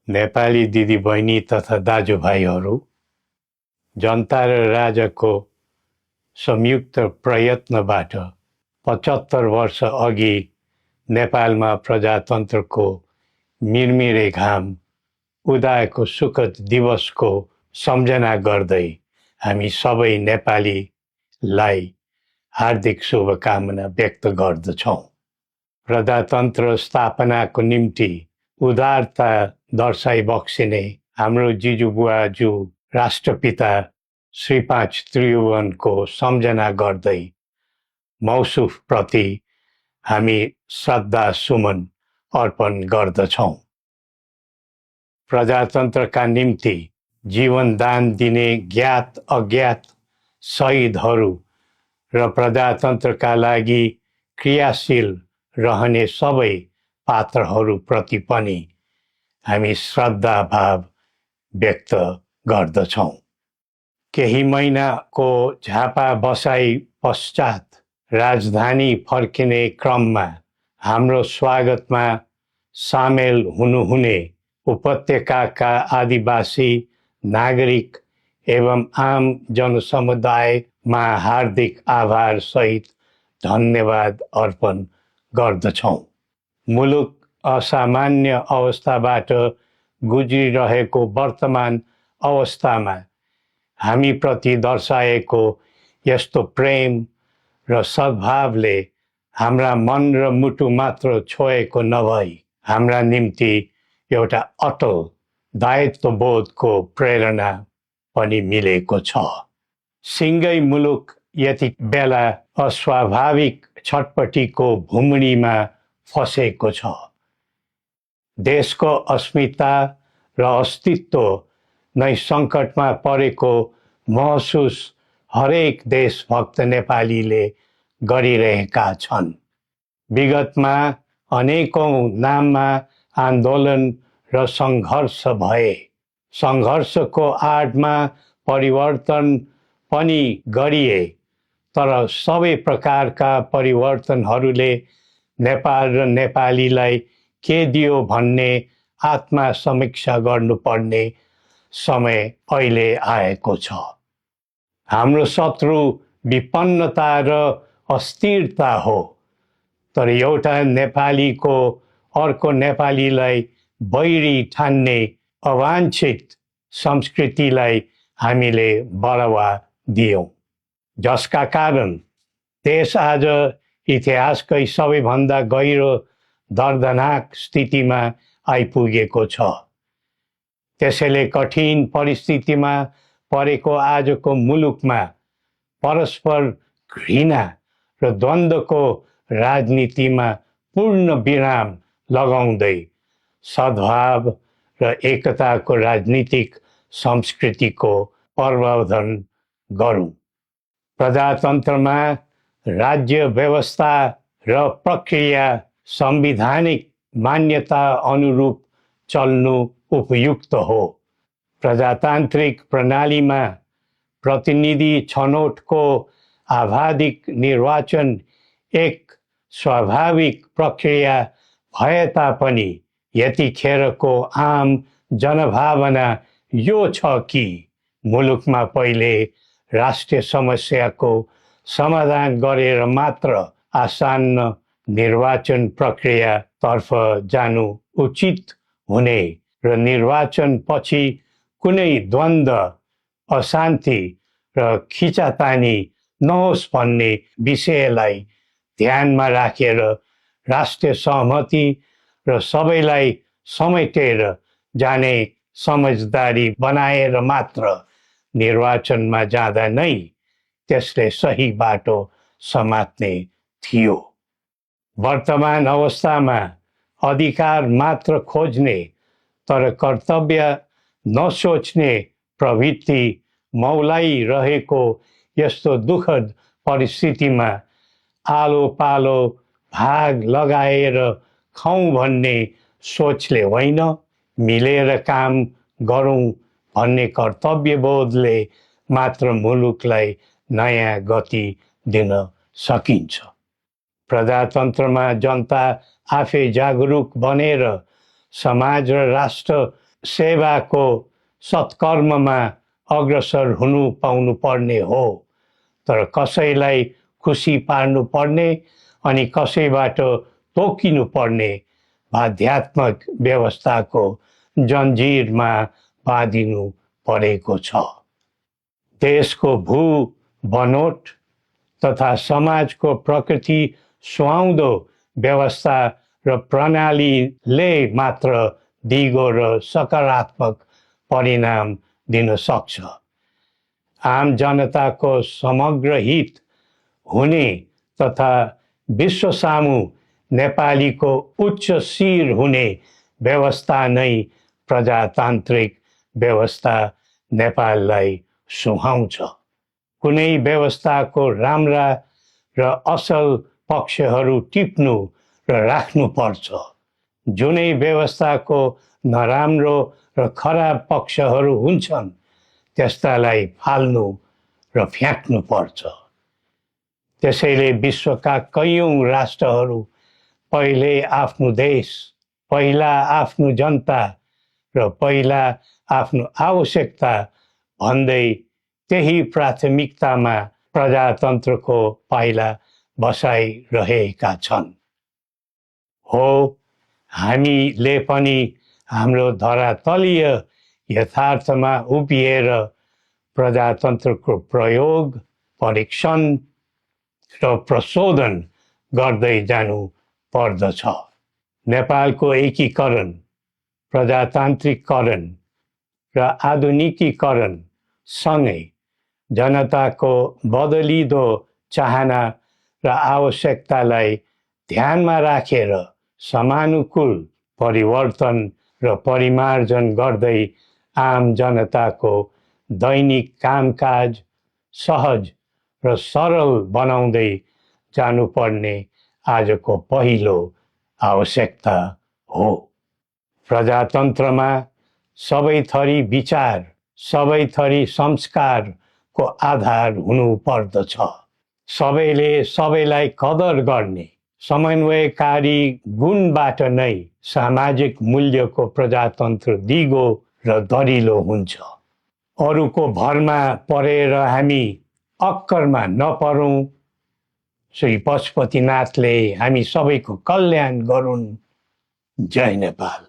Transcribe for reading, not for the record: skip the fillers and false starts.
नेपाली दिदीबहिनी तथा दाजुभाइहरू, जनता र राजाको संयुक्त प्रयत्नबाट 75 वर्ष अघि नेपालमा प्रजातन्त्रको मिरमिरे घाम उदाएको सुखद दिवसको सम्झना गर्दै हामी सबै नेपालीलाई हार्दिक शुभकामना व्यक्त गर्दछौँ। प्रजातन्त्र स्थापनाको निम्ति उदारता दर्शाइ बक्सिने हाम्रो जिजुबुवाजू राष्ट्रपिता श्री 5 त्रिभुवनको सम्झना गर्दै मौसुफप्रति हामी श्रद्धा सुमन अर्पण गर्दछौँ। प्रजातन्त्रका निम्ति जीवनदान दिने ज्ञात अज्ञात शहीदहरू र प्रजातन्त्रका लागि क्रियाशील रहने सबै पात्रहरूप्रति पनि हामी श्रद्धाभाव व्यक्त गर्दछौँ। केही महिनाको झापा बसाई पश्चात राजधानी फर्किने क्रममा हाम्रो स्वागतमा सामेल हुनुहुने उपत्यकाका आदिवासी नागरिक एवं आम जनसमुदायमा हार्दिक आभार सहित धन्यवाद अर्पण गर्दछौँ। मुलुक असामान्य अवस्थाबाट गुज्रिरहेको वर्तमान अवस्थामा हामीप्रति दर्शाएको यस्तो प्रेम र सद्भावले हाम्रा मन र मुटु मात्र छोएको नभई हाम्रा निम्ति एउटा अटल दायित्वबोधको प्रेरणा पनि मिलेको छ। सिङ्गै मुलुक यति बेला अस्वाभाविक छटपटीको भुमरीमा फसेको छ। देशको अस्मिता र अस्तित्व नै सङ्कटमा परेको महसुस हरेक देशभक्त नेपालीले गरिरहेका छन्। विगतमा अनेकौं नाममा आन्दोलन र सङ्घर्ष भए। सङ्घर्षको आडमा परिवर्तन पनि गरिए, तर सबै प्रकारका परिवर्तनहरूले नेपाल र नेपालीलाई के दियो भन्ने आत्मसमीक्षा गर्नुपर्ने समय अहिले आएको छ। हाम्रो शत्रु विपन्नता र अस्थिरता हो, तर एउटा नेपालीको अर्को नेपालीलाई बैरी ठान्ने अवाञ्छित संस्कृतिलाई हामीले बढावा दियौँ, जसका कारण देश आज इतिहासकै सबैभन्दा गहिरो दर्दनाक स्थितिमा आइपुगेको छ। त्यसैले कठिन परिस्थितिमा परेको आजको मुलुकमा परस्पर घृणा र द्वन्द्वको राजनीतिमा पूर्ण विराम लगाउँदै सद्भाव र एकताको राजनीतिक संस्कृतिको प्रवर्धन गरौँ। प्रजातन्त्रमा राज्य व्यवस्था र प्रक्रिया संवैधानिक मान्यता अनुरूप चल्नु उपयुक्त हो। प्रजातान्त्रिक प्रणालीमा प्रतिनिधि छनौटको आवधिक निर्वाचन एक स्वाभाविक प्रक्रिया भए तापनि यतिखेरको आम जनभावना यो छ कि मुलुकमा पहिले राष्ट्रिय समस्याको समाधान गरेर मात्र आसन्न निर्वाचन प्रक्रियातर्फ जानु उचित हुने र निर्वाचन पछि कुनै द्वन्द्व, अशान्ति र खिचातानी नहोस् भन्ने विषयलाई ध्यानमा राखेर राष्ट्रिय सहमति र सबैलाई समेटेर जाने समझदारी बनाएर मात्र निर्वाचनमा जाँदा नै त्यसले सही बाटो समात्ने थियो। वर्तमान अवस्थामा अधिकार मात्र खोज्ने तर कर्तव्य नसोच्ने प्रवृत्ति मौलाइरहेको यस्तो दुःखद परिस्थितिमा आलो पालो भाग लगाएर खाउँ भन्ने सोचले होइन, मिलेर काम गरौँ भन्ने कर्तव्यबोधले मात्र मुलुकलाई नयाँ गति दिन सकिन्छ। प्रजातन्त्रमा जनता आफै जागरुक बनेर समाज र राष्ट्र सेवाको सत्कर्ममा अग्रसर हुनु पाउनु पर्ने हो, तर कसैलाई खुसी पार्नु पर्ने अनि कसैबाट तोकिनु पर्ने आध्यात्मिक व्यवस्थाको जन्जिरमा बाँधिनु परेको छ। देशको भू बनोट तथा समाजको प्रकृति सुहाउँदो व्यवस्था र प्रणालीले मात्र दिगो र सकारात्मक परिणाम दिन सक्छ। आम जनताको समग्र हित हुने तथा विश्व सामु नेपालीको उच्च शिर हुने व्यवस्था नै प्रजातान्त्रिक व्यवस्था नेपाललाई सुहाउँछ। कुनै व्यवस्थाको राम्रा र असल पक्षहरू टिप्नु र राख्नुपर्छ। जुनै व्यवस्थाको नराम्रो र खराब पक्षहरू हुन्छन् त्यस्तालाई फाल्नु र फ्याँक्नुपर्छ। त्यसैले विश्वका कैयौँ राष्ट्रहरू पहिले आफ्नो देश, पहिला आफ्नो जनता र पहिला आफ्नो आवश्यकता भन्दै त्यही प्राथमिकतामा प्रजातन्त्रको पाइला बसाइरहेका छन्। हो, हामीले पनि हाम्रो धरातलीय यथार्थमा उभिएर प्रजातन्त्रको प्रयोग, परीक्षण र प्रशोधन गर्दै जानु पर्दछ। नेपालको एकीकरण, प्रजातान्त्रिकरण र आधुनिकीकरण सँगै जनताको बदलिदो चाहना र आवश्यकतालाई ध्यानमा राखेर समानुकूल परिवर्तन र परिमार्जन गर्दै आम जनताको दैनिक कामकाज सहज र सरल बनाउँदै जानुपर्ने आजको पहिलो आवश्यकता हो। प्रजातन्त्रमा सबै थरी विचार, सबै थरी संस्कारको आधार हुनु पर्दछ। सबैले सबैलाई कदर गर्ने समन्वयकारी गुणबाट नै सामाजिक मूल्यको प्रजातन्त्र दिगो र दरिलो हुन्छ। अरूको भरमा परेर हामी अक्करमा नपरौँ। श्री पशुपतिनाथले हामी सबैको कल्याण गरून्। जय नेपाल।